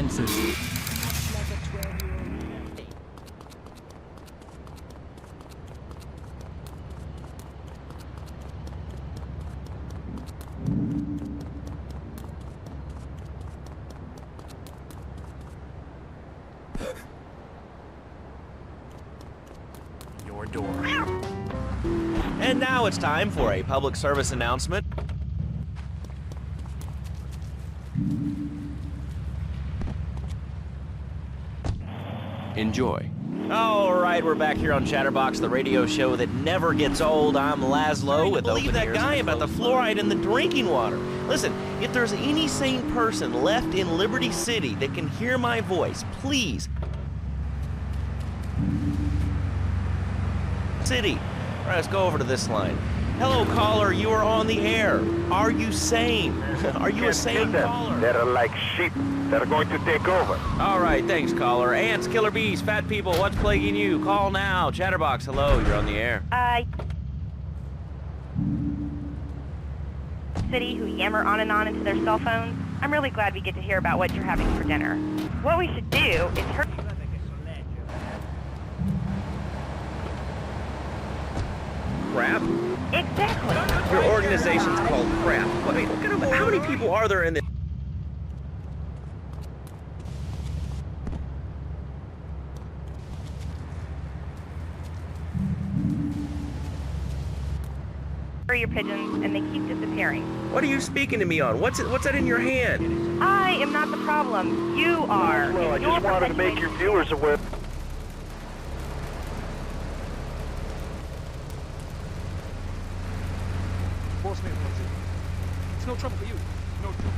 senses. Your door. And now it's time for a public service announcement. Enjoy. All right, we're back here on Chatterbox, the radio show that never gets old. I'm Laszlo with open ears. Believe that guy about the fluoride in the drinking water. Listen, if there's any sane person left in Liberty City that can hear my voice, please. City. All right, let's go over to this line. Hello, caller. You are on the air. Are you sane? Are you a sane caller? They're like sheep that are going to take over. All right, thanks, caller. Ants, killer bees, fat people, what's plaguing you? Call now. Chatterbox, hello, you're on the air. City who yammer on and on into their cell phones. I'm really glad we get to hear about what you're having for dinner. What we should do is hurt... Crap? Exactly. Your organization's called Crap. Wait, how many people are there in this? Your pigeons, and they keep disappearing. What are you speaking to me on? What's that in your hand? I am not the problem. You are. Well, I just wanted to make your viewers aware. It's no trouble for you. No trouble.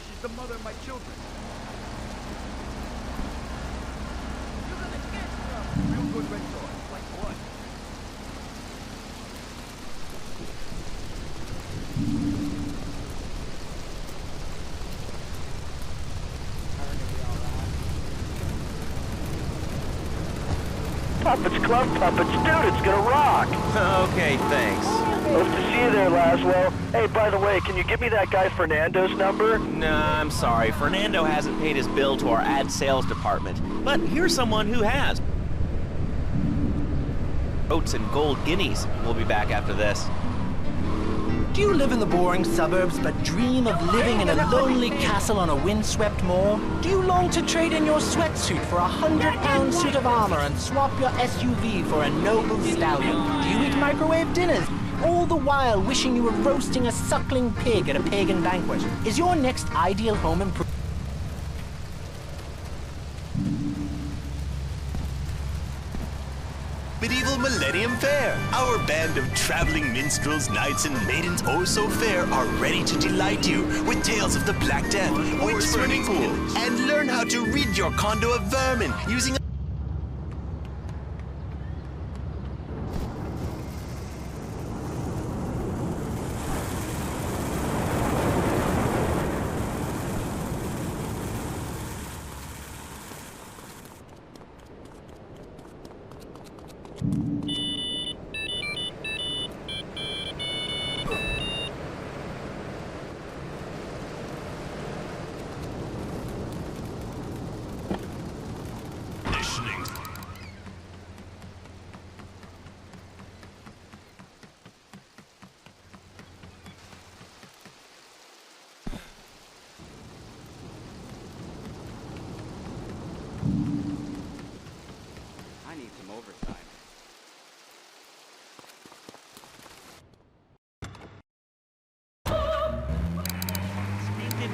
She's the mother of my children. You're gonna get some real good red sauce, like what? Puppets, Club Puppets, dude, it's gonna rock. Okay, thanks. Hope to see you there, Laszlo. Hey, by the way, can you give me that guy Fernando's number? Nah, I'm sorry. Fernando hasn't paid his bill to our ad sales department. But here's someone who has. Oats and gold guineas. We'll be back after this. Do you live in the boring suburbs but dream of living in a lonely castle on a windswept moor? Do you long to trade in your sweatsuit for a 100-pound suit of armor and swap your SUV for a noble stallion? Do you eat microwave dinners? All the while wishing you were roasting a suckling pig at a pagan banquet. Is your next ideal home improvement? Medieval Millennium Fair. Our band of traveling minstrels, knights, and maidens oh so fair are ready to delight you with tales of the Black Death or swimming pool, and learn how to rid your condo of vermin using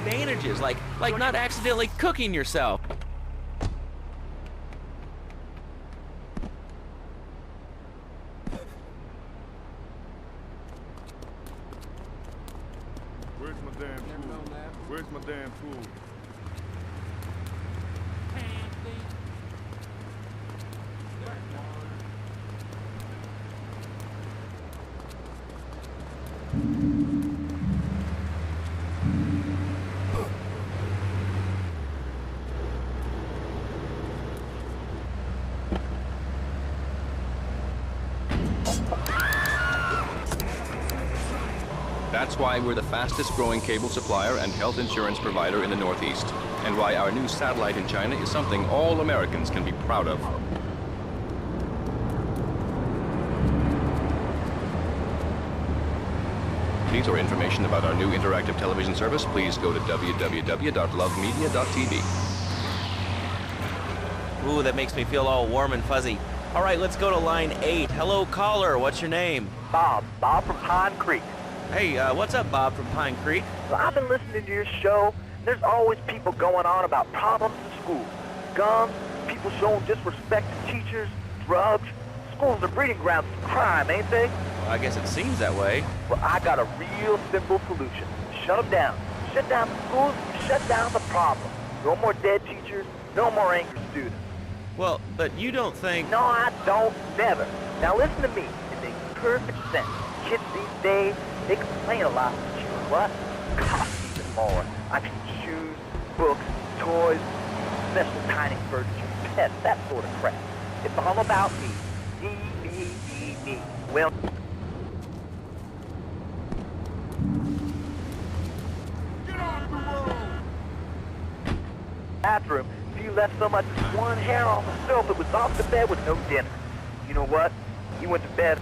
advantages, like not accidentally cooking yourself. Where's my damn food? Where's my damn food? That's why we're the fastest growing cable supplier and health insurance provider in the Northeast, and why our new satellite in China is something all Americans can be proud of. Needs or information about our new interactive television service, please go to www.lovemedia.tv. Ooh, that makes me feel all warm and fuzzy. All right, let's go to line 8. Hello, caller. What's your name? Bob from Pine Creek. Hey, what's up, Bob from Pine Creek? So I've been listening to your show. There's always people going on about problems in school. Guns, people showing disrespect to teachers, drugs. Schools are breeding grounds for crime, ain't they? Well, I guess it seems that way. Well, I got a real simple solution. Shut them down. Shut down the schools, shut down the problem. No more dead teachers, no more angry students. Well, but you don't think... No, I don't. Never. Now listen to me. It makes perfect sense. Kids these days, they complain a lot, but you know what? Cost even more. I mean, shoes, books, toys, special dining furniture, pets, that sort of crap. It's all about me. Me. Well... Get off the road! Bathroom, if you left so much as one hair on the soap, it was off the bed with no dinner. You know what? He went to bed.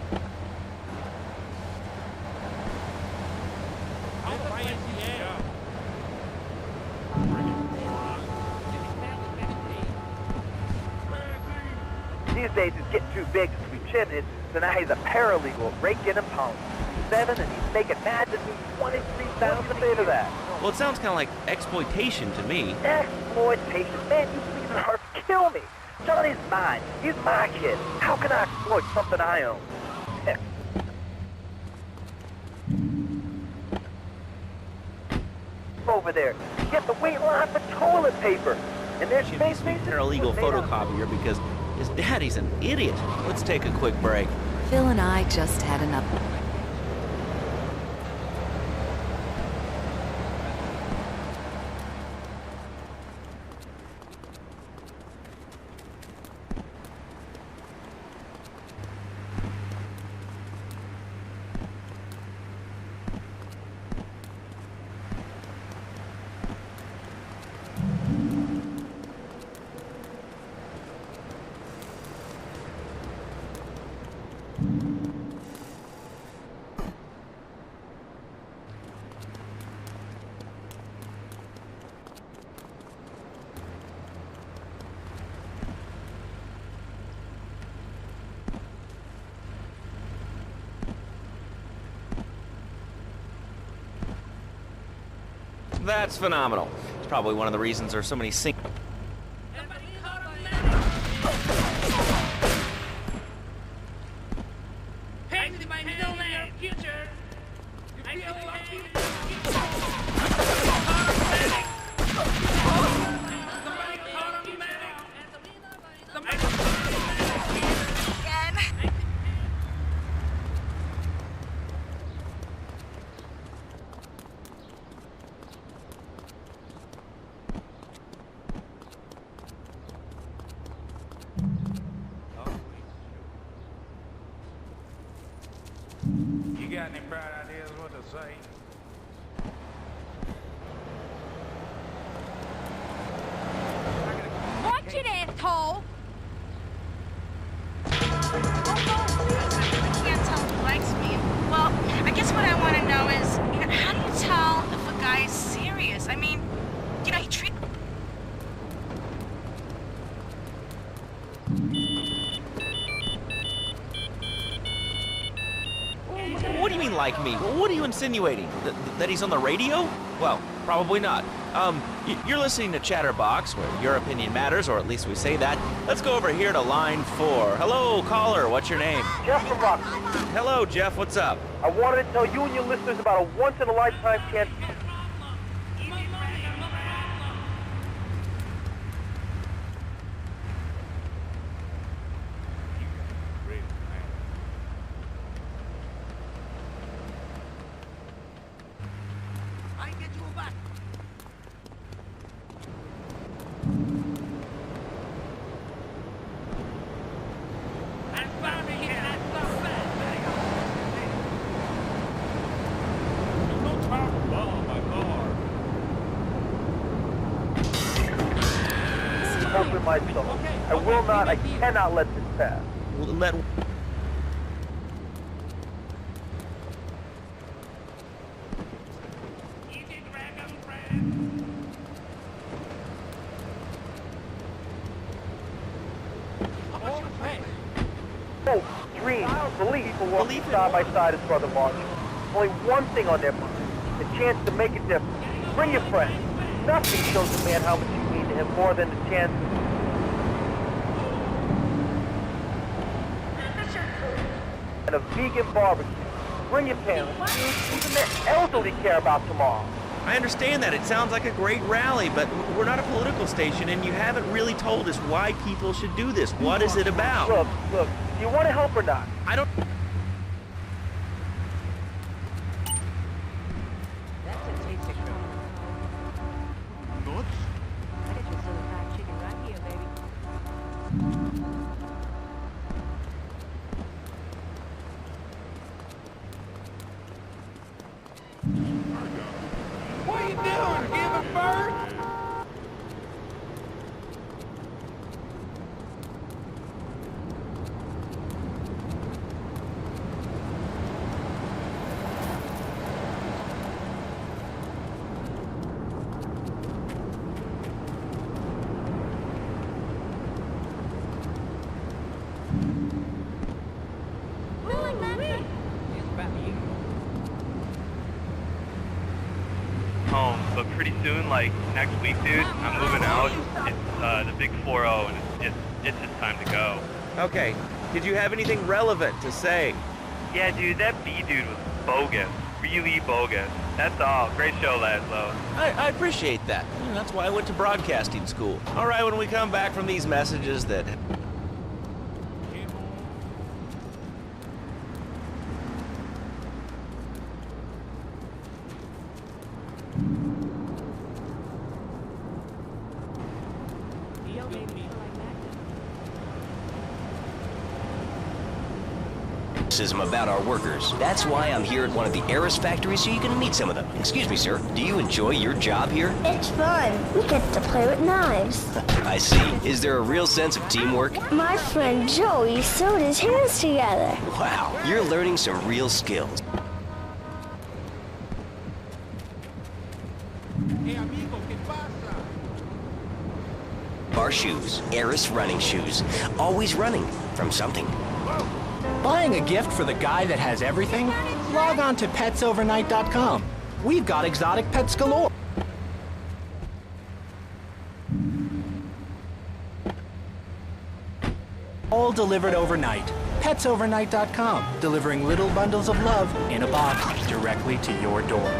These days it's getting too big to sweep chimneys, so now he's a paralegal, raking and pawning. He's 7 and he's making magically $23,000 a day to that. Well, it sounds kind of like exploitation to me. Exploitation? Man, you bleeding heart kill me. Johnny's mine. He's my kid. How can I exploit something I own? Heck. Over there, get the wait line for toilet paper. And there's Jimmy's an illegal photocopier because his daddy's an idiot. Let's take a quick break. Phil and I just had enough. That's phenomenal. It's probably one of the reasons there's so many sink... You got any bright ideas what to say? Watch it, asshole! I can't tell who likes me. Well, I guess what I want to know is, you know, how do you tell if a guy is serious? I mean, you know, he treats... What do you mean, like me? What are you insinuating? That he's on the radio? Well, probably not. You're listening to Chatterbox, where your opinion matters, or at least we say that. Let's go over here to line 4. Hello, caller. What's your name? Jeff from Rock. Hello, Jeff. What's up? I wanted to tell you and your listeners about a once-in-a-lifetime chance. will not, I cannot let this pass. Let... Hope, dreams, belief will walk side by side as Brother March. Only one thing on their mind, the chance to make a difference. Bring your friends. Nothing shows a man how much you mean to him more than the chance. And a vegan barbecue. Bring your parents. Even the elderly care about tomorrow. I understand that. It sounds like a great rally, but we're not a political station, and you haven't really told us why people should do this. What is it about? Look, do you want to help or not? I don't... What are you doing? Giving birth? Home, but pretty soon, like next week, dude, I'm moving out. It's the big 4-0, and it's just time to go. Okay. Did you have anything relevant to say? Yeah, dude, that B dude was bogus, really bogus. That's all. Great show, Laszlo. I appreciate that. That's why I went to broadcasting school. All right, when we come back from these messages that... About our workers. That's why I'm here at one of the Eris factories so you can meet some of them. Excuse me, sir. Do you enjoy your job here? It's fun. We get to play with knives. I see. Is there a real sense of teamwork? My friend Joey sewed his hands together. Wow, you're learning some real skills. Our shoes, Eris running shoes. Always running from something. Buying a gift for the guy that has everything? Log on to petsovernight.com. We've got exotic pets galore. All delivered overnight. petsovernight.com, delivering little bundles of love in a box directly to your door.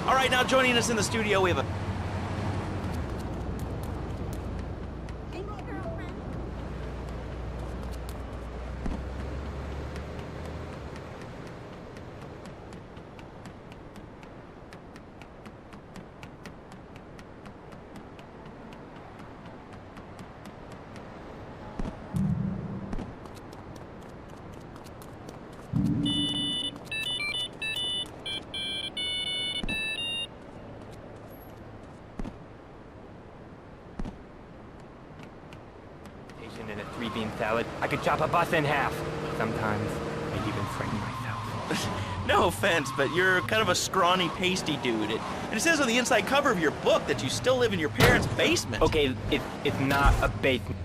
All right, now joining us in the studio, we have a... And a 3-bean salad. I could chop a bus in half. Sometimes I even frighten myself. No offense, but you're kind of a scrawny, pasty dude. And it says on the inside cover of your book that you still live in your parents' basement. Okay, it's not a basement.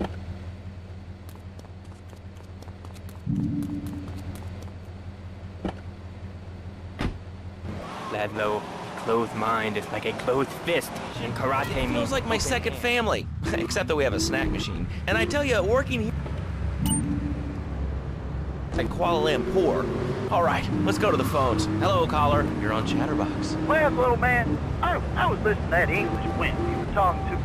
Laszlo, closed mind is like a closed fist, and karate means... Feels like my second family, except that we have a snack machine. And I tell you, working here in Kuala Lumpur. All right, let's go to the phones. Hello, caller. You're on Chatterbox. Well, little man, I was listening to that English wimp you were talking to.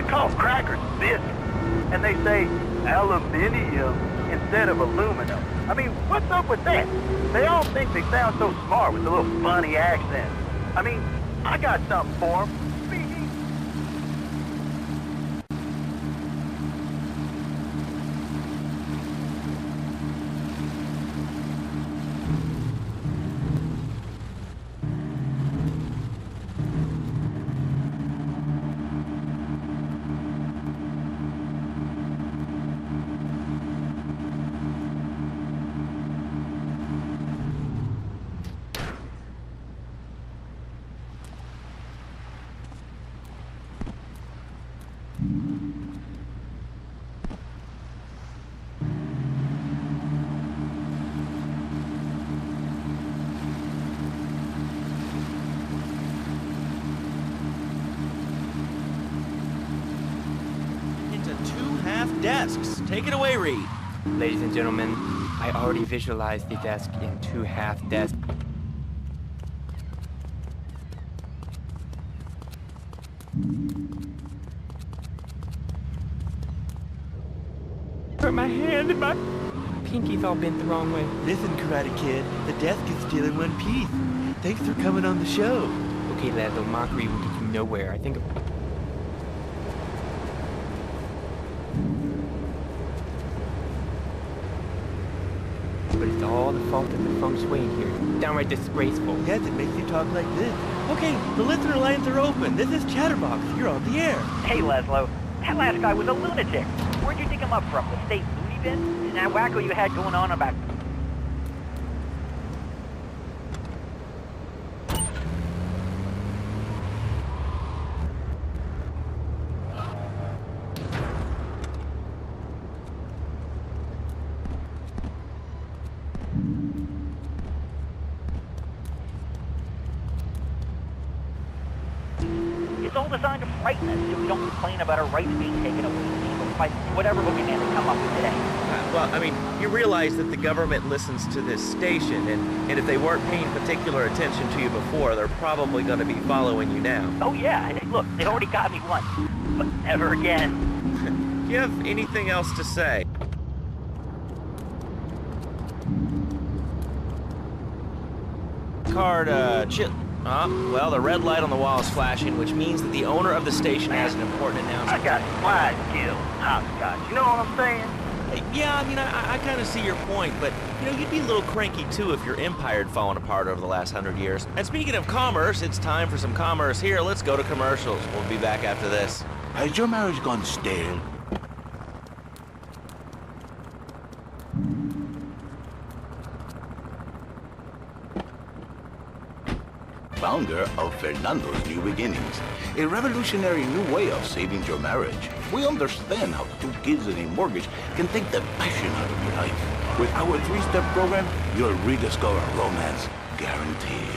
They call crackers biscuits, and they say aluminium instead of aluminum. I mean, what's up with that? They all think they sound so smart with a little funny accent. I mean, I got something for them. 2.5 desks. Take it away, Reed. Ladies and gentlemen, I already visualized the desk in 2 half desks. Put my hand in my pinky's all bent the wrong way. Listen, Karate Kid, the desk is still in one piece. Thanks for coming on the show. Okay, Laszlo, mockery will get you nowhere. I think... But it's all the fault of the feng shui in here. Downright disgraceful. Yes, it makes you talk like this. Okay, the listener lines are open. This is Chatterbox. You're on the air. Hey, Laszlo. That last guy was a lunatic. Where'd you dig him up from? The state loony bin? And that wacko you had going on about... It's all designed to frighten us so we don't complain about our rights being taken away by whatever boogeyman they come up with today. Well, I mean, you realize that the government listens to this station, and if they weren't paying particular attention to you before, they're probably going to be following you now. Oh yeah, and look, they already got me once, but never again. Do you have anything else to say? Chip. Well, the red light on the wall is flashing, which means that the owner of the station has an important announcement. I got wide skill, hopscotch. You know what I'm saying? Yeah, I mean, I kind of see your point, but, you know, you'd be a little cranky, too, if your empire had fallen apart over the last 100 years. And speaking of commerce, it's time for some commerce here. Let's go to commercials. We'll be back after this. Has your marriage gone stale? Founder of Fernando's New Beginnings, a revolutionary new way of saving your marriage. We understand how 2 kids and a mortgage can take the passion out of your life. With our 3-step program, you'll rediscover romance guaranteed.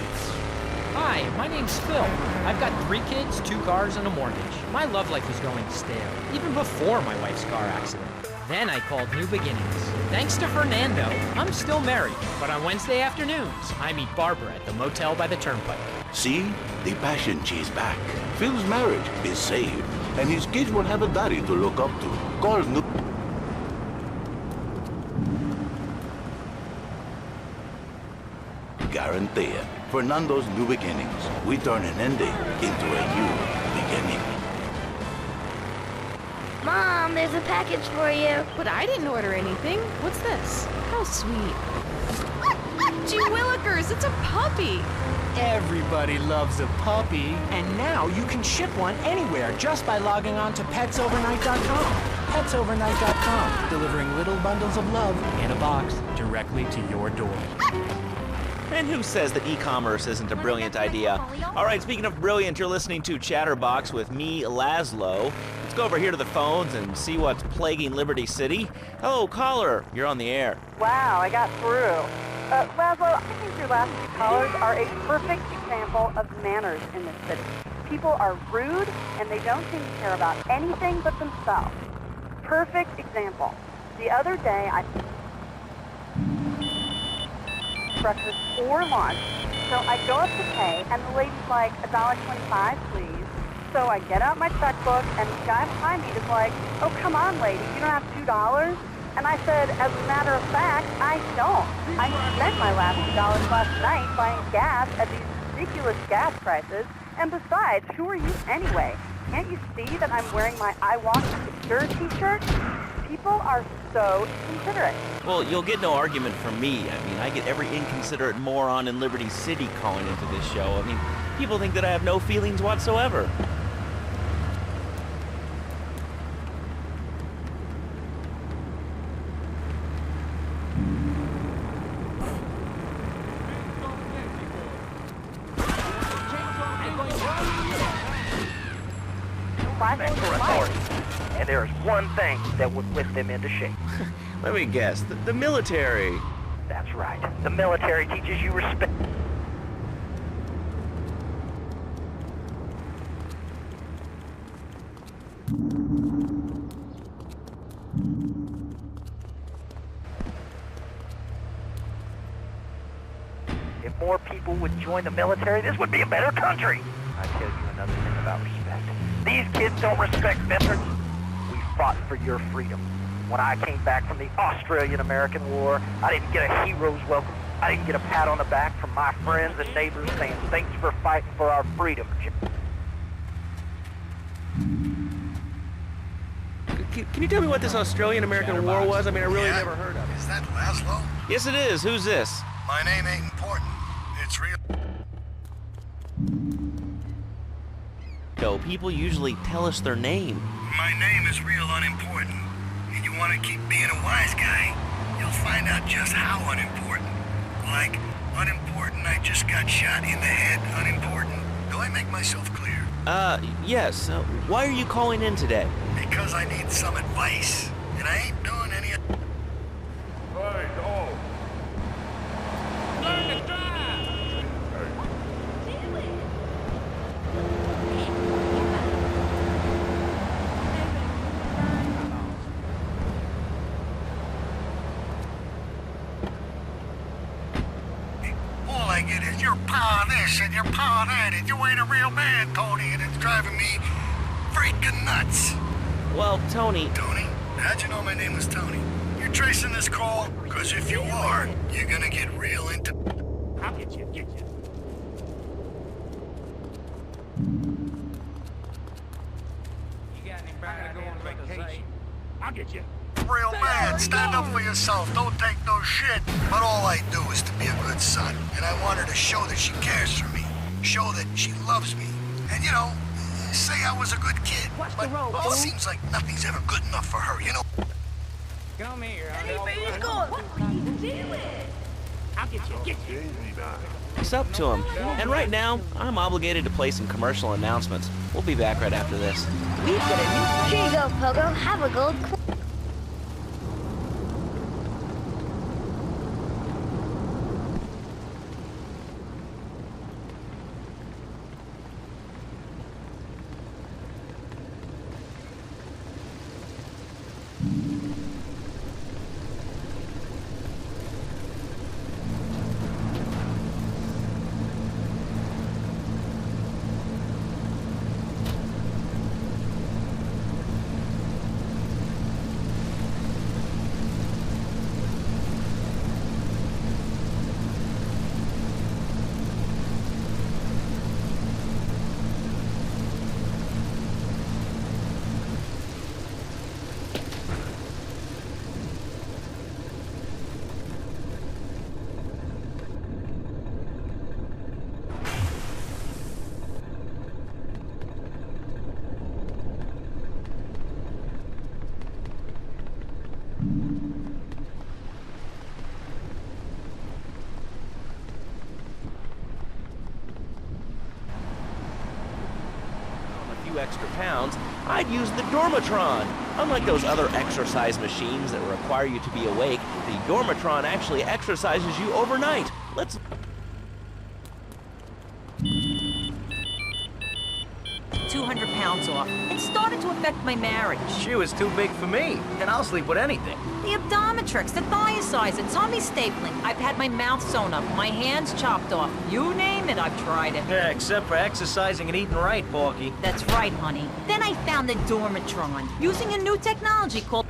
Hi, my name's Phil. I've got 3 kids, 2 cars, and a mortgage. My love life was going stale, even before my wife's car accident. Then I called New Beginnings. Thanks to Fernando, I'm still married, but on Wednesday afternoons, I meet Barbara at the motel by the turnpike. See? The passion chased back. Phil's marriage is saved, and his kids will have a daddy to look up to. Call New... Guaranteed. Fernando's New Beginnings. We turn an ending into a new beginning. Mom, there's a package for you. But I didn't order anything. What's this? How sweet. Gee willikers, it's a puppy. Everybody loves a puppy. And now you can ship one anywhere just by logging on to petsovernight.com. Petsovernight.com, delivering little bundles of love in a box directly to your door. And who says that e-commerce isn't a brilliant idea? All right, speaking of brilliant, you're listening to Chatterbox with me, Laszlo. Let's go over here to the phones and see what's plaguing Liberty City. Hello, caller. You're on the air. Wow, I got through. Laszlo, I think your last 2 callers are a perfect example of manners in this city. People are rude, and they don't seem to care about anything but themselves. Perfect example. The other day, I... breakfast or lunch, so I go up to pay, and the lady's like, $1.25, please. So I get out my checkbook, and the guy behind me is like, oh, come on, lady, you don't have $2? And I said, as a matter of fact, I don't. I spent my last $2 last night buying gas at these ridiculous gas prices, and besides, who are you anyway? Can't you see that I'm wearing my I Walk Secure t-shirt? People are so inconsiderate. Well, you'll get no argument from me. I mean, I get every inconsiderate moron in Liberty City calling into this show. I mean, people think that I have no feelings whatsoever. Thanks for authority. And there is one thing that would lift them into shape. Let me guess, the military. That's right. The military teaches you respect. people would join the military, this would be a better country. I tell you another thing about respect. These kids don't respect veterans. We fought for your freedom. When I came back from the Australian-American War, I didn't get a hero's welcome. I didn't get a pat on the back from my friends and neighbors saying, thanks for fighting for our freedom. Can you tell me what this Australian-American War was? I mean, I really never heard of it. Is that Laszlo? Yes, it is. Who's this? My name ain't important. It's real. No, people usually tell us their name. My name is real unimportant. And you want to keep being a wise guy, you'll find out just how unimportant. Like, unimportant, I just got shot in the head, unimportant. Do I make myself clear? Yes. Why are you calling in today? Because I need some advice, and I ain't doing any of... Hey, dog. Learn to drive. All I get is your power this and your power that, and you ain't a real man, Tony, and it's driving me freaking nuts. Well, Tony... Tony? How'd you know my name was Tony? You're tracing this call? Because if you are, you're gonna get real into... I'll get you. You got anybody going on vacation? I'll get you. Real man, stand up for yourself. Don't take no shit. But all I do is to be a good son. And I want her to show that she cares for me. Show that she loves me. And, you know, say I was a good kid. Watch but the road, it seems like nothing's ever good enough for her, you know? Come here. What are you doing? I'll get you. It's up to him. And right now, I'm obligated to play some commercial announcements. We'll be back right after this. We've got a new... Here you go, Pogo. Have a gold coin. Extra pounds, I'd use the Dormatron. Unlike those other exercise machines that require you to be awake, the Dormatron actually exercises you overnight. Let's... 200 pounds off. It started to affect my marriage. She was too big for me, and I'll sleep with anything. The Abdometrix, the Thiasizer, tummy stapling. I've had my mouth sewn up, my hands chopped off. You name it, I've tried it. Yeah, except for exercising and eating right, Porky. That's right, honey. Then I found the Dormatron, using a new technology called...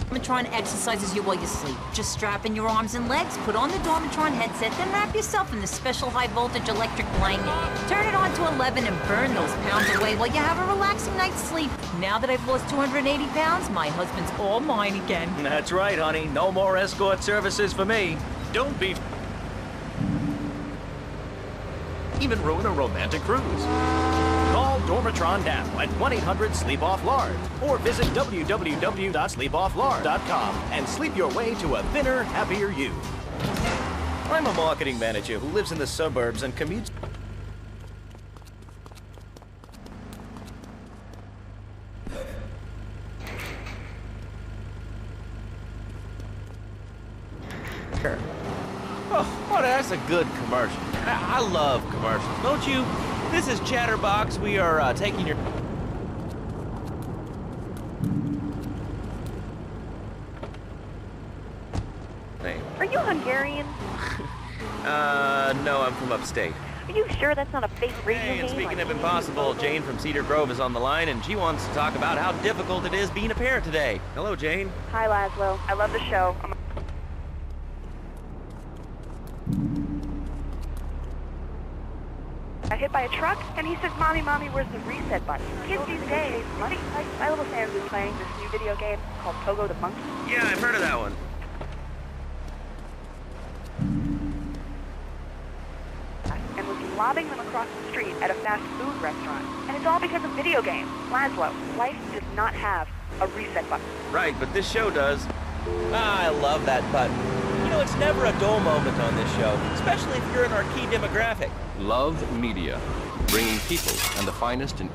Dormatron exercises you while you sleep. Just strap in your arms and legs, put on the Dormatron headset, then wrap yourself in the special high-voltage electric blanket. Turn it on to 11 and burn those pounds away while you have a relaxing night's sleep. Now that I've lost 280 pounds, my husband's all mine again. That's right, honey. No more escort services for me. Don't be... even ruin a romantic cruise. Call Dormatron now at 1-800-SLEEP-OFF-LARD or visit www.sleepofflard.com and sleep your way to a thinner, happier you. I'm a marketing manager who lives in the suburbs and commutes... Oh, that's a good commercial. I love commercials, don't you? This is Chatterbox. We are taking your... Are you Hungarian? No, I'm from upstate. Are you sure that's not a fake radio Hey, game? and speaking like of impossible, Jane from Cedar Grove is on the line, and she wants to talk about how difficult it is being a parent today. Hello, Jane. Hi, Laszlo. I love the show. I hit by a truck, and he says, Mommy, Mommy, where's the reset button? Kids these days, my little Sam's been playing this new video game called Pogo the Monkey. Yeah, I've heard of that one. And was lobbing them across the street at a fast food restaurant. And it's all because of video games. Laszlo, life does not have a reset button. Right, but this show does. Ah, I love that button. You know, it's never a dull moment on this show, especially if you're in our key demographic. Love Media, bringing people and the finest in...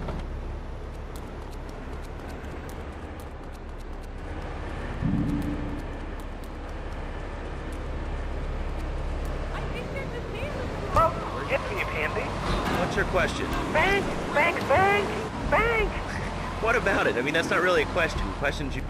What's your question? Bank, bank, bank, bank. What about it? I mean, that's not really a question. Questions you...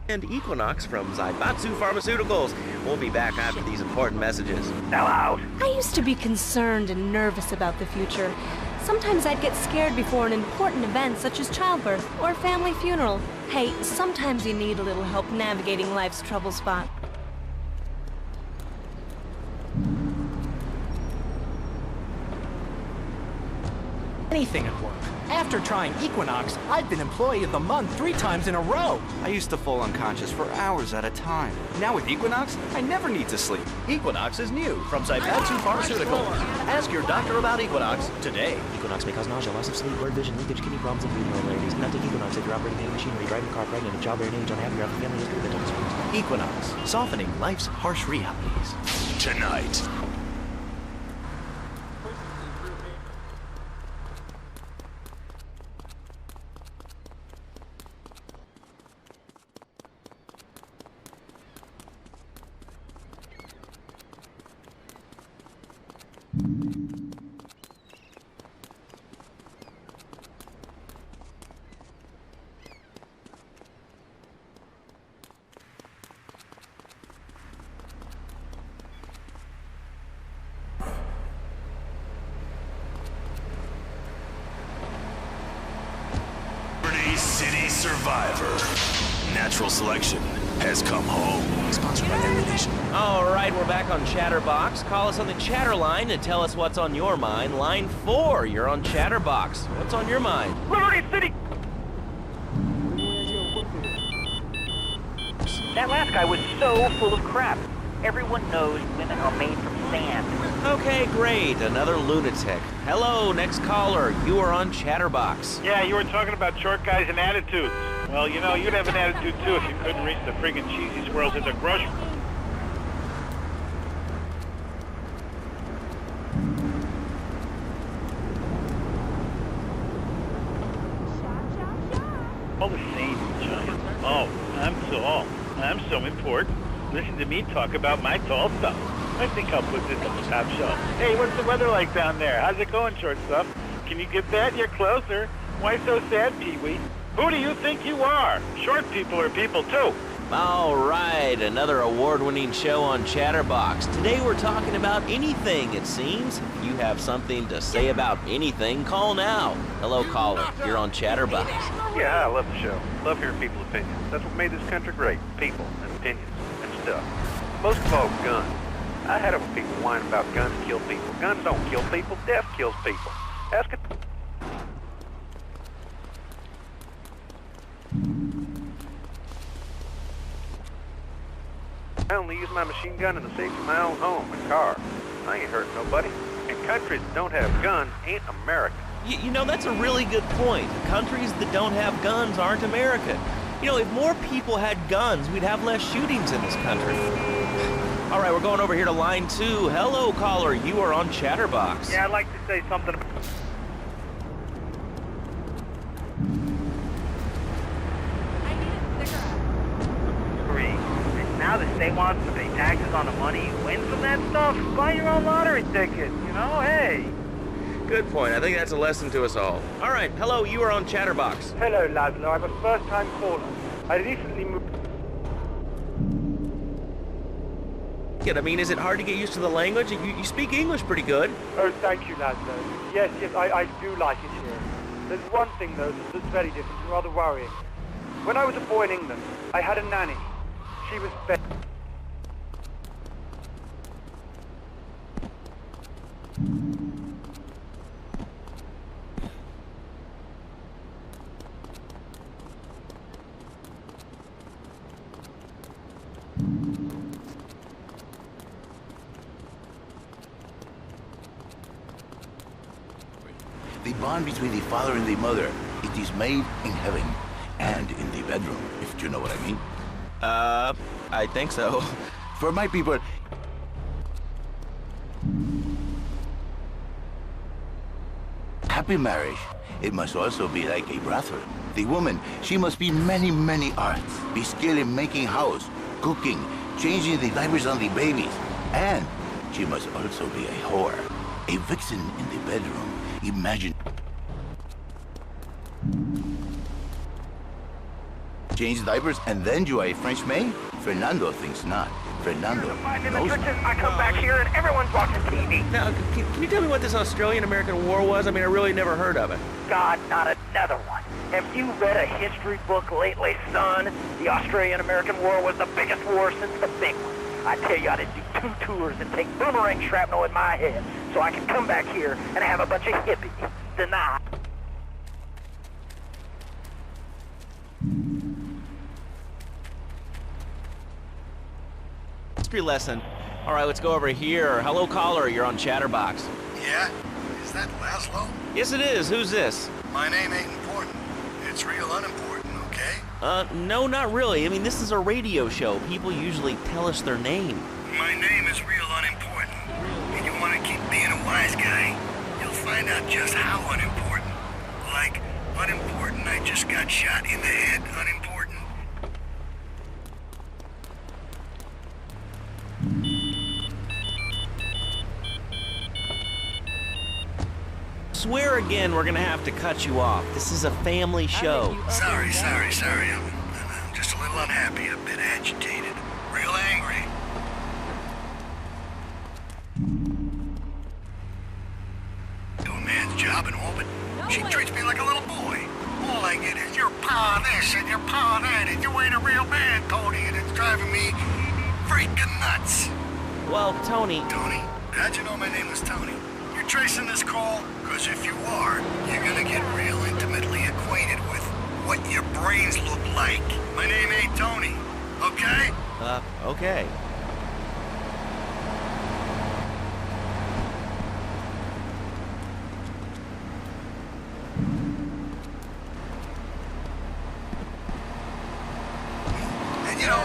And Equinox from Zaibatsu Pharmaceuticals. We'll be back after these important messages. Now out! I used to be concerned and nervous about the future. Sometimes I'd get scared before an important event such as childbirth or a family funeral. Hey, sometimes you need a little help navigating life's trouble spot. Anything at work. After trying Equinox, I've been Employee of the Month 3 times in a row. I used to fall unconscious for hours at a time. Now with Equinox, I never need to sleep. Equinox is new from Zaibatsu Pharmaceuticals. Ask your doctor about Equinox today. Equinox may cause nausea, loss of sleep, blurred vision, leakage, kidney problems, and breathing irregularities. Do not take Equinox if you're operating heavy machinery, driving a car, pregnant, and childbearing age, unhappy, or have a family history of mental disorders. Equinox, softening life's harsh realities. Tonight. City Survivor. Natural selection has come home. Sponsored by Ammunition. All right, we're back on Chatterbox. Call us on the chatter line and tell us what's on your mind. Line 4, you're on Chatterbox. What's on your mind? Liberty City! That last guy was so full of crap. Everyone knows women are made from sand. Okay, great. Another lunatic. Hello, next caller. You are on Chatterbox. Yeah, you were talking about short guys and attitudes. Well, you know, you'd have an attitude too if you couldn't reach the friggin' cheesy swirls at the grocery. All the same, giant. Oh, I'm so important. Listen to me talk about my tall stuff. I think I'll put this on the top shelf. Hey, what's the weather like down there? How's it going, short stuff? Can you get that? You're closer. Why so sad, Pee-wee? Who do you think you are? Short people are people, too. All right, another award-winning show on Chatterbox. Today we're talking about anything, it seems. If you have something to say about anything, call now. Hello, caller. You're on Chatterbox. Yeah, I love the show. Love hearing people's opinions. That's what made this country great. People and opinions and stuff. Most of all, guns. I had enough people whine about guns kill people. Guns don't kill people. Death kills people. Ask it. I only use my machine gun in the safety of my own home and car. I ain't hurting nobody. And countries that don't have guns ain't America. You know, that's a really good point. Countries that don't have guns aren't America. You know, if more people had guns, we'd have less shootings in this country. All right, we're going over here to line 2. Hello, caller. You are on Chatterbox. Yeah, I'd like to say something about... Now the state wants to pay taxes on the money you win from that stuff. Buy your own lottery ticket, you know, hey. Good point. I think that's a lesson to us all. All right, hello, you are on Chatterbox. Hello, Laszlo. I'm a first-time caller. I recently moved... I mean, is it hard to get used to the language? You speak English pretty good. Oh, thank you, Laszlo. Yes, I do like it here. There's one thing, though, that's very different and rather worrying. When I was a boy in England, I had a nanny. She was better. The bond between the father and the mother, it is made in heaven and in the bedroom, if you know what I mean. I think so. For my people... Happy marriage, it must also be like a brothel. The woman, she must be many, many arts. Be skilled in making house, cooking, changing the diapers on the babies. And she must also be a whore. A vixen in the bedroom. Imagine... Change diapers and then do a French maid? Fernando thinks not. Fernando knows not. I come back here and everyone's watching TV. Now, can you tell me what this Australian-American War was? I mean, I really never heard of it. God, not another one. Have you read a history book lately, son? The Australian-American War was the biggest war since the big one. I tell you, I did do 2 tours and take boomerang shrapnel in my head so I could come back here and have a bunch of hippies deny. History lesson. All right, let's go over here. Hello, caller. You're on Chatterbox. Yeah? Is that Laszlo? Yes, it is. Who's this? My name ain't important. It's real unimportant, okay? No, not really. I mean, this is a radio show. People usually tell us their name. My name is real unimportant. And you want to keep being a wise guy, you'll find out just how unimportant. Like, unimportant, I just got shot in the head, unimportant. Swear again, we're gonna have to cut you off. This is a family show. Sorry. I'm just a little unhappy, a bit agitated, real angry. Do a man's job and all, but she treats me like a little boy. All I get is your pa this and your pa that, and you ain't a real man, Tony, and it's driving me freaking nuts. Well, Tony... Tony? How'd you know my name was Tony? You're tracing this call? Because if you are, you're gonna get real intimately acquainted with what your brains look like. My name ain't Tony, okay? Okay. And you know,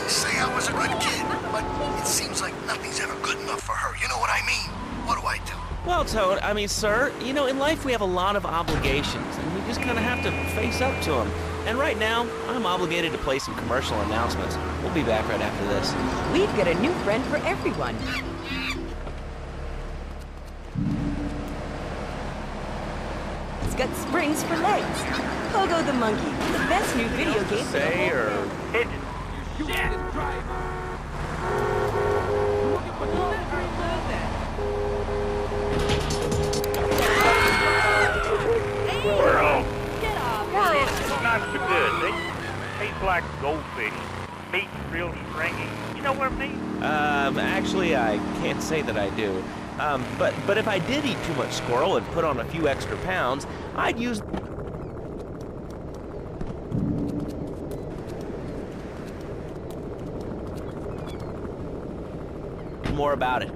say I was a good kid, but it seems like nothing's ever good enough for her. You know what I mean? What do I do? Well, Toad, I mean, sir, you know, in life we have a lot of obligations, and we just kind of have to face up to them. And right now, I'm obligated to play some commercial announcements. We'll be back right after this. We've got a new friend for everyone. It's got springs for legs. Pogo the Monkey, the best new video game for the whole or... Not so good. They taste like goldfish. Meat real stringy. You know what I mean? Actually, I can't say that I do. But if I did eat too much squirrel and put on a few extra pounds, I'd use... more about it.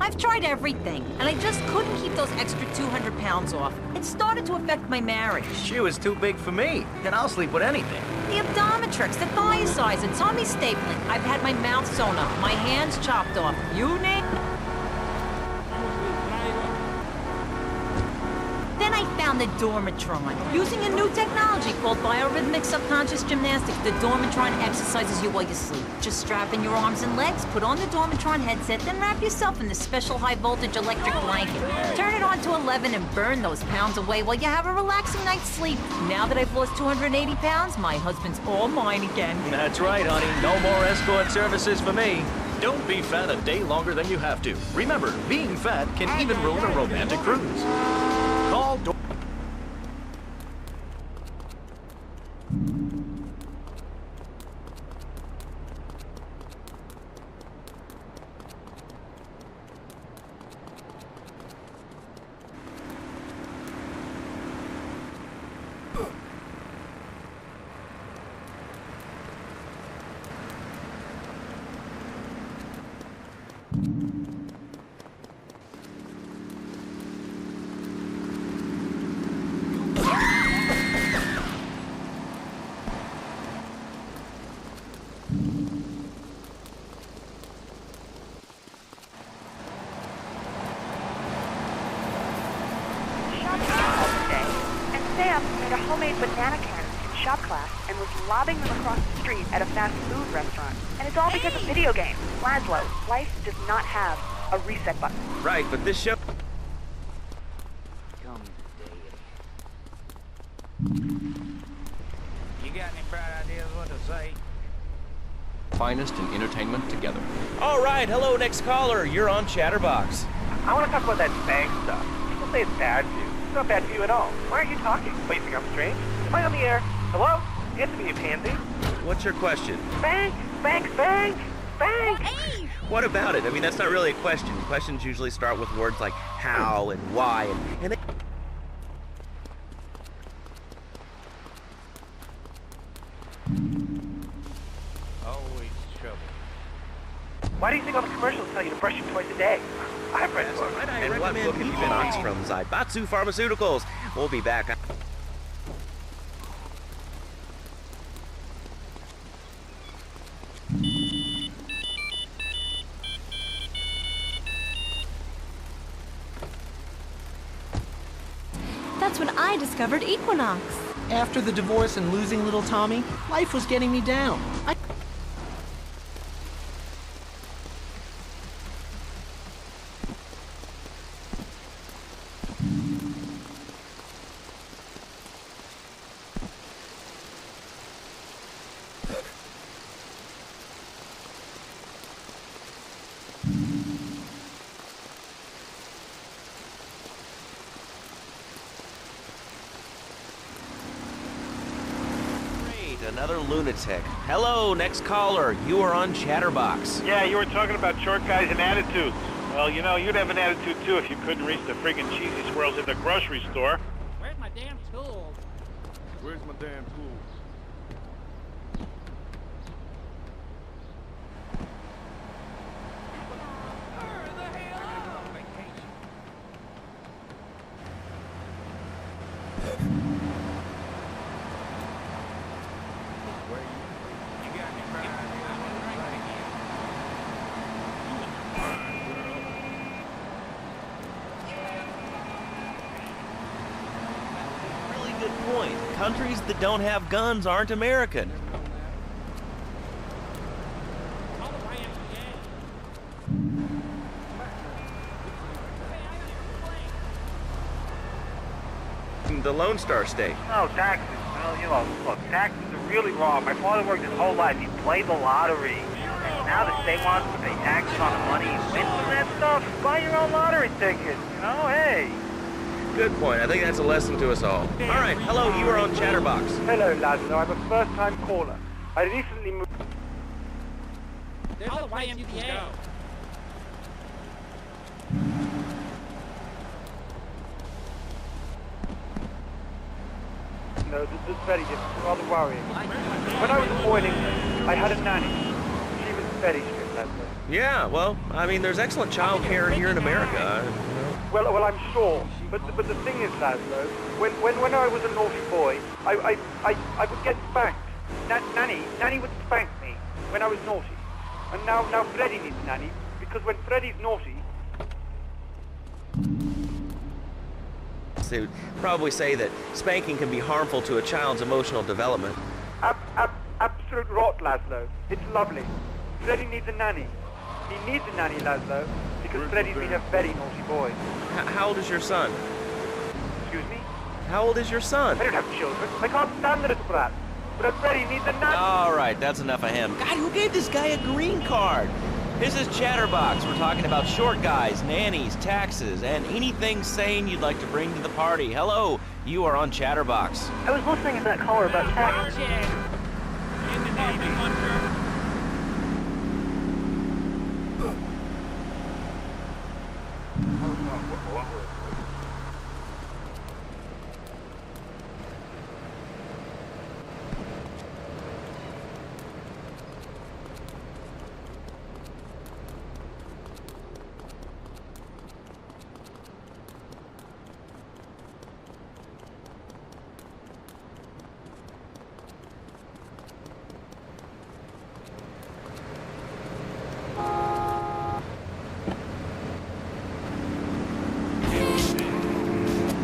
I've tried everything, and I just couldn't keep those extra 200 pounds off. It started to affect my marriage. She was too big for me. Then I'll sleep with anything. The abdometrix, the thigh size, the tummy stapling. I've had my mouth sewn up, my hands chopped off. You name. Then I found the Dormatron. Using a new technology called biorhythmic subconscious gymnastics, the Dormatron exercises you while you sleep. Just strap in your arms and legs, put on the Dormatron headset, then wrap yourself in the special high-voltage electric blanket. Turn it on to 11 and burn those pounds away while you have a relaxing night's sleep. Now that I've lost 280 pounds, my husband's all mine again. That's right, honey. No more escort services for me. Don't be fat a day longer than you have to. Remember, being fat can even ruin a romantic cruise. Call Sam made a homemade banana cannon in shop class and was lobbing them across the street at a fast food restaurant. And it's all because of video games. Laszlo, life does not have a reset button. Right, but this show... You got any bright ideas what to say? Finest in entertainment together. All right, hello, next caller. You're on Chatterbox. I want to talk about that bang stuff. People say it's bad for you. It's not bad for you at all. Why aren't you talking? What, you think I'm strange? Am I on the air? Hello? Answer me, you pansy. What's your question? Bang! Bang! Bang! Bang! What about it? I mean, that's not really a question. Questions usually start with words like how and why, and they... Always trouble. Why do you think all the commercials tell you to brush your twice a day? I've read books. And what book have you been on from Zaibatsu Pharmaceuticals? We'll be back. That's when I discovered Equinox. After the divorce and losing little Tommy, life was getting me down. Another lunatic. Hello, next caller. You are on Chatterbox. Yeah, you were talking about short guys and attitudes. Well, you know, you'd have an attitude too if you couldn't reach the friggin' cheesy squirrels at the grocery store. Where's my damn tools? Where's my damn tools? Really good point. Countries that don't have guns aren't American. The Lone Star State. Oh, taxes. Well, you know, look, taxes are really wrong. My father worked his whole life. He played the lottery. And now the state wants to pay taxes on the money you win from that stuff. Buy your own lottery ticket. You know, hey. Good point. I think that's a lesson to us all. All right, hello, you are on Chatterbox. Hello, Laszlo. I'm a first-time caller. I recently moved... There's a YMCA. No, this is very different. Rather worrying. When I was a boy in England, I had a nanny. She was very strict, Laszlo. Yeah, well, I mean, there's excellent child care here in America. Well, I'm sure. But the thing is, Laszlo, when I was a naughty boy, I would get spanked. Nanny would spank me when I was naughty. And now Freddy needs Nanny, because when Freddy's naughty... They would probably say that spanking can be harmful to a child's emotional development. Absolute rot, Laszlo. It's lovely. Freddy needs a nanny. He needs a nanny, Laszlo, because Freddy's been a very naughty boy. How old is your son? Excuse me? How old is your son? I don't have children. I can't stand the little brat. But Freddy needs a nanny. All right, that's enough of him. God, who gave this guy a green card? This is Chatterbox. We're talking about short guys, nannies, taxes, and anything sane you'd like to bring to the party. Hello, you are on Chatterbox. I was listening to that caller about taxes.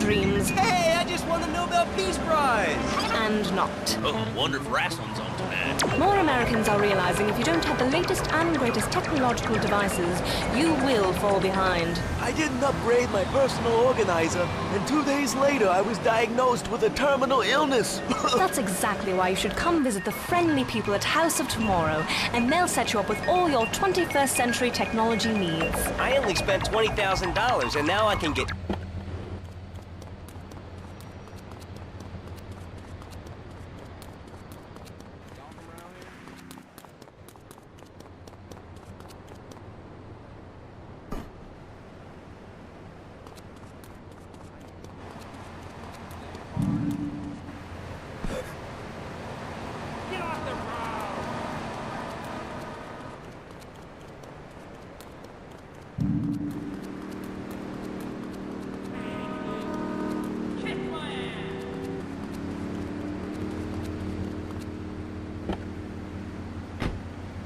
Dreams. Hey, I just won the Nobel Peace Prize! And not. Oh, wonder if wrestling's on tonight. More Americans are realizing if you don't have the latest and greatest technological devices, you will fall behind. I didn't upgrade my personal organizer, and 2 days later I was diagnosed with a terminal illness. That's exactly why you should come visit the friendly people at House of Tomorrow, and they'll set you up with all your 21st century technology needs. I only spent $20,000, and now I can get...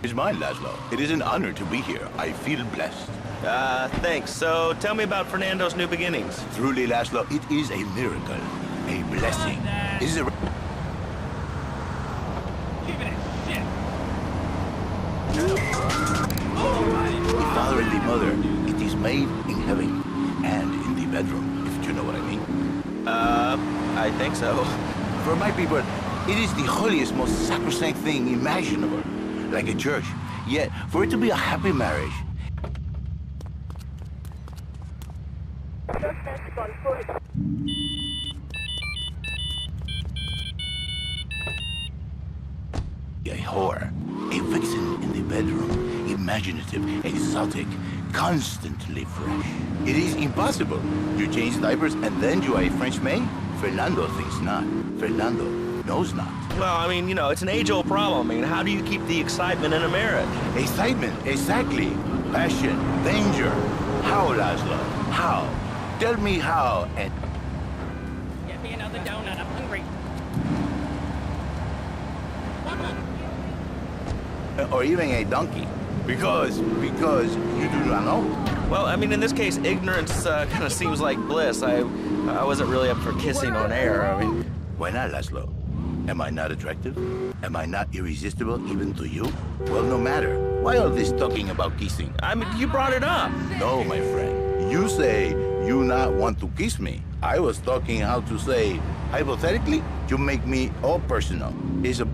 It's mine, Laszlo. It is an honor to be here. I feel blessed. Thanks. So tell me about Fernando's new beginnings. Truly, Laszlo, it is a miracle. A blessing. It is a... The father and the mother, it is made in heaven and in the bedroom, if you know what I mean. I think so. For my people, it is the holiest, most sacrosanct thing imaginable. Like a church. Yet, for it to be a happy marriage, a whore, a vixen in the bedroom, imaginative, exotic, constantly fresh. It is impossible. You change diapers and then you are a French maid? Fernando thinks not. Fernando knows not. Well, I mean, you know, it's an age-old problem. I mean, how do you keep the excitement in a marriage? Excitement, exactly. Passion, danger. How, Laszlo? How? Tell me how, and... Get me another donut, I'm hungry. Or even a donkey. Because you do not know. Well, I mean, in this case, ignorance kind of seems like bliss. I wasn't really up for kissing on air. I mean... Why not, Laszlo? Am I not attractive? Am I not irresistible even to you? Well, no matter. Why all this talking about kissing? I mean, you brought it up. No, my friend. You say you not want to kiss me. I was talking how to say, hypothetically, you make me all personal. It's a...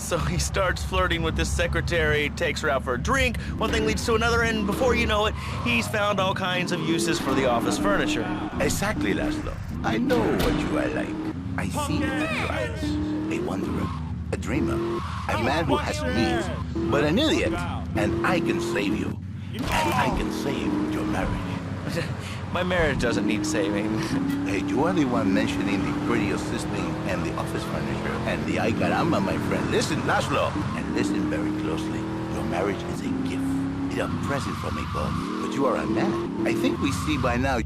So he starts flirting with this secretary, takes her out for a drink, one thing leads to another, and before you know it, he's found all kinds of uses for the office furniture. Exactly, Laszlo. I know what you are like. I see it in your eyes. A wanderer, a dreamer, a man who has needs, but an idiot. And I can save you. And I can save your marriage. My marriage doesn't need saving. Hey, you are the one mentioning the pretty assisting and the office furniture and the ay caramba, my friend. Listen, Laszlo, and listen very closely. Your marriage is a gift. It's a present from above. But you are a man. I think we see by now.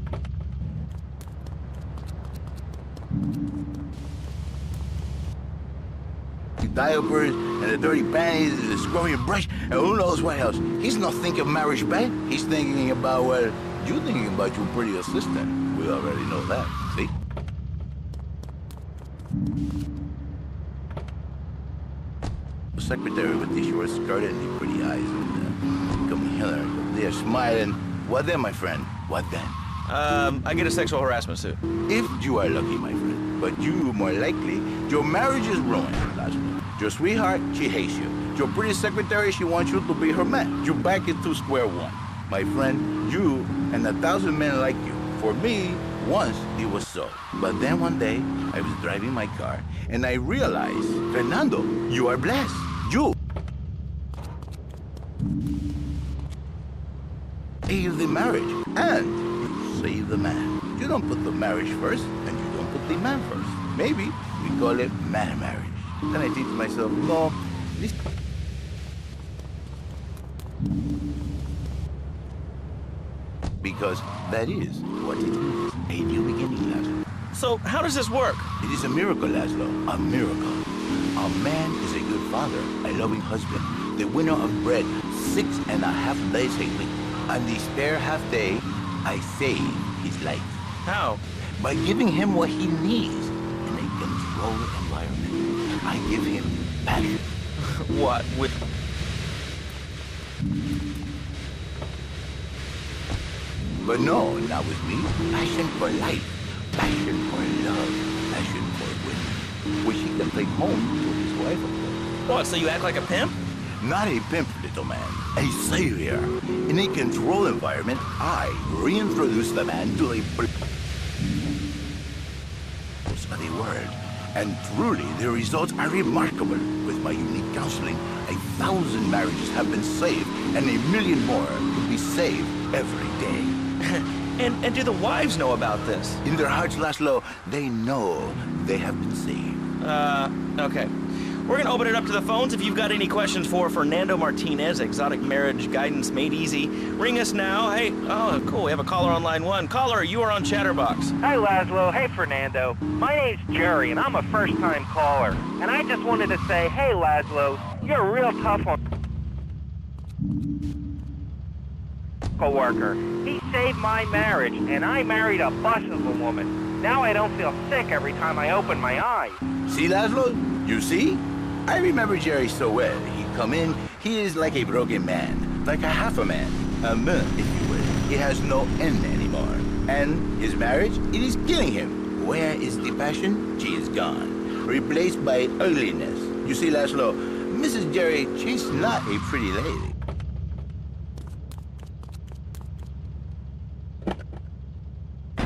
The diapers and the dirty panties and the scrubbing brush and who knows what else. He's not thinking of marriage bed. He's thinking about, well, you thinking about your pretty assistant. We already know that, see? The secretary with the short skirt and the pretty eyes and come here, they're smiling. What then, my friend? What then? I get a sexual harassment suit. If you are lucky, my friend. But you, more likely, your marriage is ruined, Laszlo. Your sweetheart, she hates you. Your pretty secretary, she wants you to be her man. You're back into square one. My friend, you and 1,000 men like you. For me, once it was so. But then one day, I was driving my car, and I realized, Fernando, you are blessed. You save the marriage, and you save the man. You don't put the marriage first, and you don't put the man first. Maybe we call it man marriage. Then I think to myself, no, this... Because that is what it is. A new beginning, Laszlo. So how does this work? It is a miracle, Laszlo. A miracle. A man is a good father, a loving husband, the winner of bread 6.5 days a week. On the spare half day, I save his life. How? By giving him what he needs in a controlled environment. I give him passion. What? With... But no, not with me. Passion for life. Passion for love. Passion for women. Which he can take home to his wife, of course. What, so you act like a pimp? Not a pimp, little man. A savior. In a controlled environment, I reintroduce the man to the of the world. And truly, the results are remarkable. With my unique counseling, 1,000 marriages have been saved, and 1 million more will be saved every day. And do the wives know about this? In their hearts, Laszlo, they know they have been saved. Okay. We're gonna open it up to the phones. If you've got any questions for Fernando Martinez, exotic marriage guidance made easy, ring us now. Hey, oh, cool, we have a caller on line 1. Caller, you are on Chatterbox. Hi, Laszlo. Hey, Fernando. My name's Jerry, and I'm a first-time caller. And I just wanted to say, hey, Laszlo, you're real tough on co-worker. He saved my marriage, and I married a bus of a woman. Now I don't feel sick every time I open my eyes. See, Laszlo? You see? I remember Jerry so well. He come in, he is like a broken man, like a half a man, a man, if you will. He has no end anymore. And his marriage, it is killing him. Where is the passion? She is gone, replaced by ugliness. You see, Laszlo, Mrs. Jerry, she's not a pretty lady.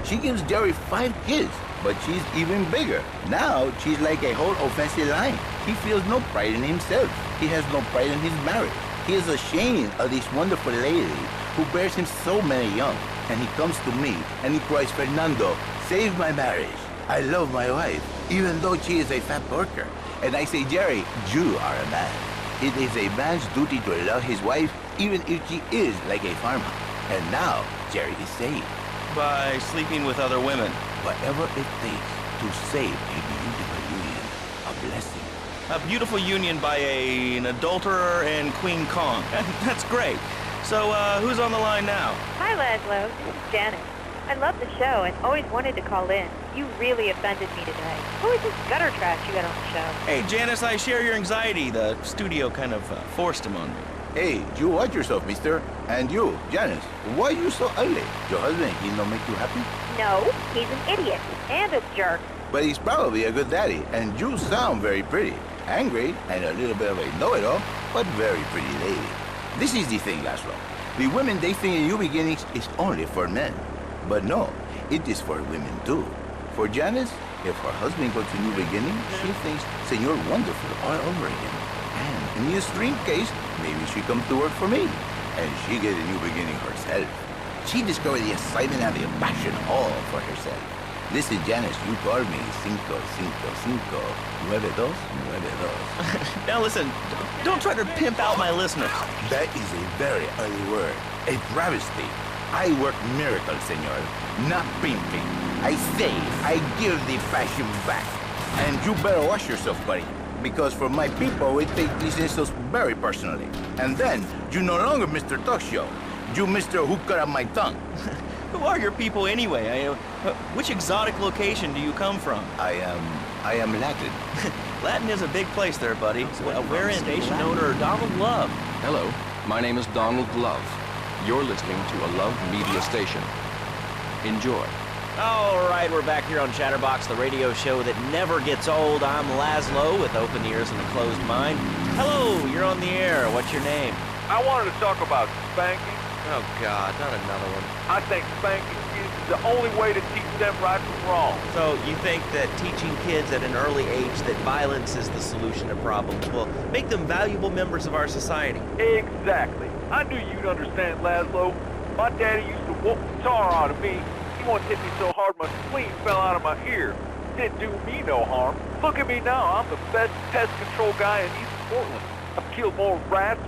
She gives Jerry 5 kids, but she's even bigger. Now, she's like a whole offensive line. He feels no pride in himself. He has no pride in his marriage. He is ashamed of this wonderful lady who bears him so many young. And he comes to me and he cries, Fernando, save my marriage. I love my wife, even though she is a fat worker. And I say, Jerry, you are a man. It is a man's duty to love his wife, even if she is like a farmer. And now, Jerry is saved. By sleeping with other women. Whatever it takes to save a beautiful union. A blessing. A beautiful union by an adulterer and Queen Kong. That's great. So, who's on the line now? Hi, Laszlo. This is Janice. I love the show and always wanted to call in. You really offended me today. Who is this gutter trash you got on the show? Hey, Janice, I share your anxiety. The studio kind of forced him on me. Hey, you watch yourself, mister. And you, Janice, why are you so ugly? Your husband, he don't make you happy? No, he's an idiot and a jerk. But he's probably a good daddy, and you sound very pretty. Angry and a little bit of a know-it-all, but very pretty lady. This is the thing, Laszlo. The women they think in New Beginnings is only for men. But no, it is for women too. For Janice, if her husband goes to New Beginnings, she thinks Senor Wonderful all over again. And in the extreme case, maybe she come to work for me. And she get a new beginning herself. She discovered the excitement and the passion all for herself. Listen, Janice, you call me 555-9292. Now listen, don't try to pimp out my listeners. That is a very ugly word. A travesty. I work miracles, senor, not pimping. I say, I give the fashion back. And you better watch yourself, buddy. Because for my people, we take these insults very personally. And then, you no longer Mr. Talk Show. You Mr. Who Cut Out My Tongue. Who are your people anyway? Which exotic location do you come from? I am Latin. Latin is a big place there, buddy. We're in station owner Donald Love. Hello, my name is Donald Love. You're listening to a Love Media station. Enjoy. All right, we're back here on Chatterbox, the radio show that never gets old. I'm Laszlo with open ears and a closed mind. Hello, you're on the air. What's your name? I wanted to talk about spanking. Oh, God, not another one. I think spanking kids is the only way to teach them right from wrong. So you think that teaching kids at an early age that violence is the solution to problems will make them valuable members of our society? Exactly. I knew you'd understand, Laszlo. My daddy used to whoop the tar out of me. He once hit me so hard my spleen fell out of my ear. Didn't do me no harm. Look at me now. I'm the best pest control guy in East Portland. I've killed more rats.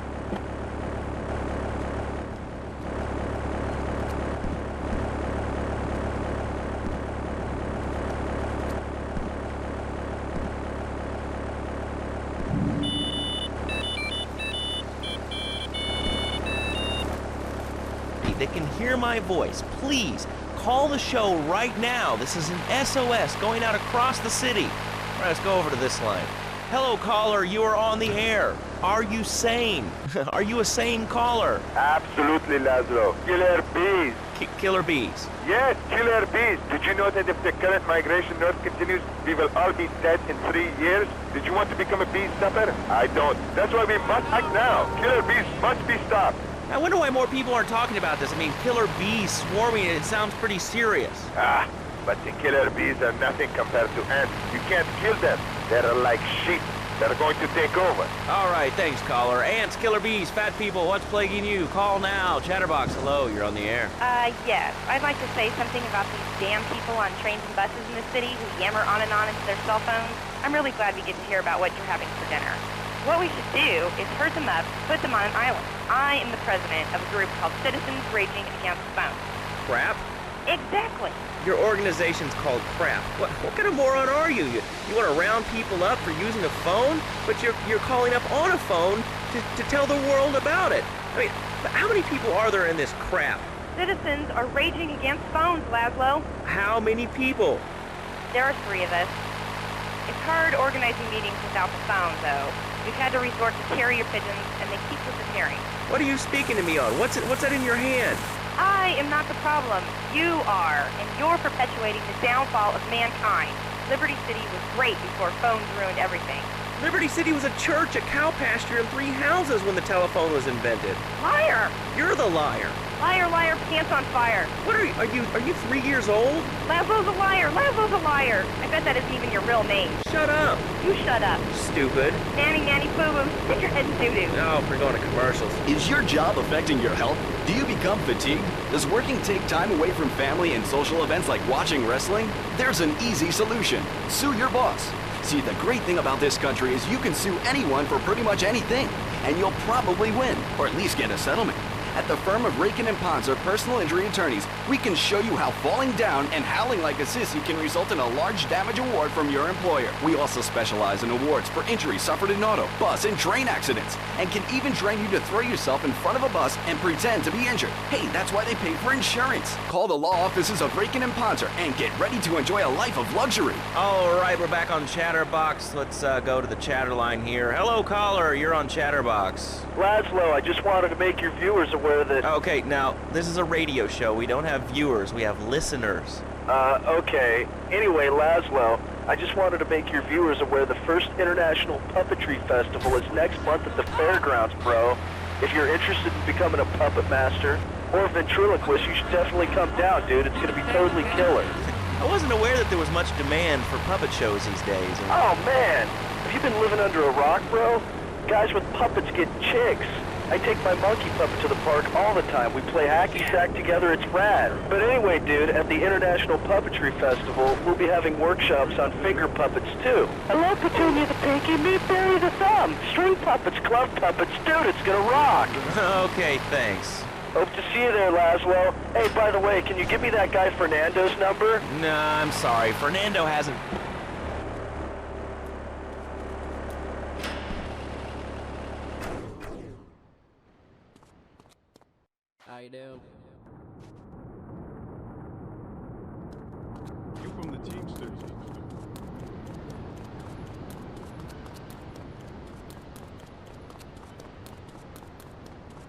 That can hear my voice, please call the show right now. This is an SOS going out across the city. All right, let's go over to this line. Hello, caller, you are on the air. Are you sane? Are you a sane caller? Absolutely, Laszlo. Killer bees. Killer bees? Yes, killer bees. Did you know that if the current migration north continues, we will all be dead in 3 years? Did you want to become a bee stopper? I don't. That's why we must act now. Killer bees must be stopped. I wonder why more people aren't talking about this. I mean, killer bees swarming, it sounds pretty serious. Ah, but the killer bees are nothing compared to ants. You can't kill them. They're like sheep. They're going to take over. All right, thanks, caller. Ants, killer bees, fat people, what's plaguing you? Call now. Chatterbox, hello, you're on the air. Yes. I'd like to say something about these damn people on trains and buses in the city who yammer on and on into their cell phones. I'm really glad we get to hear about what you're having for dinner. What we should do is herd them up, put them on an island. I am the president of a group called Citizens Raging Against the Phone. Crap? Exactly. Your organization's called Crap. What kind of moron are you? You want to round people up for using a phone? But you're calling up on a phone to tell the world about it. I mean, how many people are there in this crap? Citizens are raging against phones, Laszlo. How many people? There are 3 of us. It's hard organizing meetings without the phone, though. We've had to resort to carrier pigeons, and they keep disappearing. What are you speaking to me on? What's that in your hand? I am not the problem. You are, and you're perpetuating the downfall of mankind. Liberty City was great before phones ruined everything. Liberty City was a church, a cow pasture, and 3 houses when the telephone was invented. Liar! You're the liar. Liar, liar, pants on fire. What are you 3 years old? Laszlo's a liar. Laszlo's a liar. I bet that isn't even your real name. Shut up. You shut up. Stupid. Nanny, nanny, boo-boo. Stick your head in doo-doo. No, we're going to commercials. Is your job affecting your health? Do you become fatigued? Does working take time away from family and social events like watching wrestling? There's an easy solution. Sue your boss. See, the great thing about this country is you can sue anyone for pretty much anything, and you'll probably win, or at least get a settlement. At the firm of CookiePLmonster Personal Injury Attorneys, we can show you how falling down and howling like a sissy can result in a large damage award from your employer. We also specialize in awards for injuries suffered in auto, bus, and train accidents, and can even train you to throw yourself in front of a bus and pretend to be injured. Hey, that's why they pay for insurance. Call the law offices of CookiePLmonster and get ready to enjoy a life of luxury. All right, we're back on Chatterbox. Let's go to the chatter line here. Hello, caller. You're on Chatterbox. Laszlo, I just wanted to make your viewers aware that... Okay, now, this is a radio show. We don't have viewers. We have listeners. Okay. Anyway, Laszlo, I just wanted to make your viewers aware the first International Puppetry Festival is next month at the fairgrounds, bro. If you're interested in becoming a puppet master or a ventriloquist, you should definitely come down, dude. It's gonna be totally killer. I wasn't aware that there was much demand for puppet shows these days. Oh, man. Have you been living under a rock, bro? Guys with puppets get chicks. I take my monkey puppet to the park all the time. We play hacky sack together. It's rad. But anyway, dude, at the International Puppetry Festival, we'll be having workshops on finger puppets, too. Hello, Petunia the Pinky. Meet Barry the Thumb. String puppets, glove puppets. Dude, it's gonna rock. Okay, thanks. Hope to see you there, Laszlo. Hey, by the way, can you give me that guy Fernando's number? Nah, I'm sorry. Fernando hasn't... How you doing?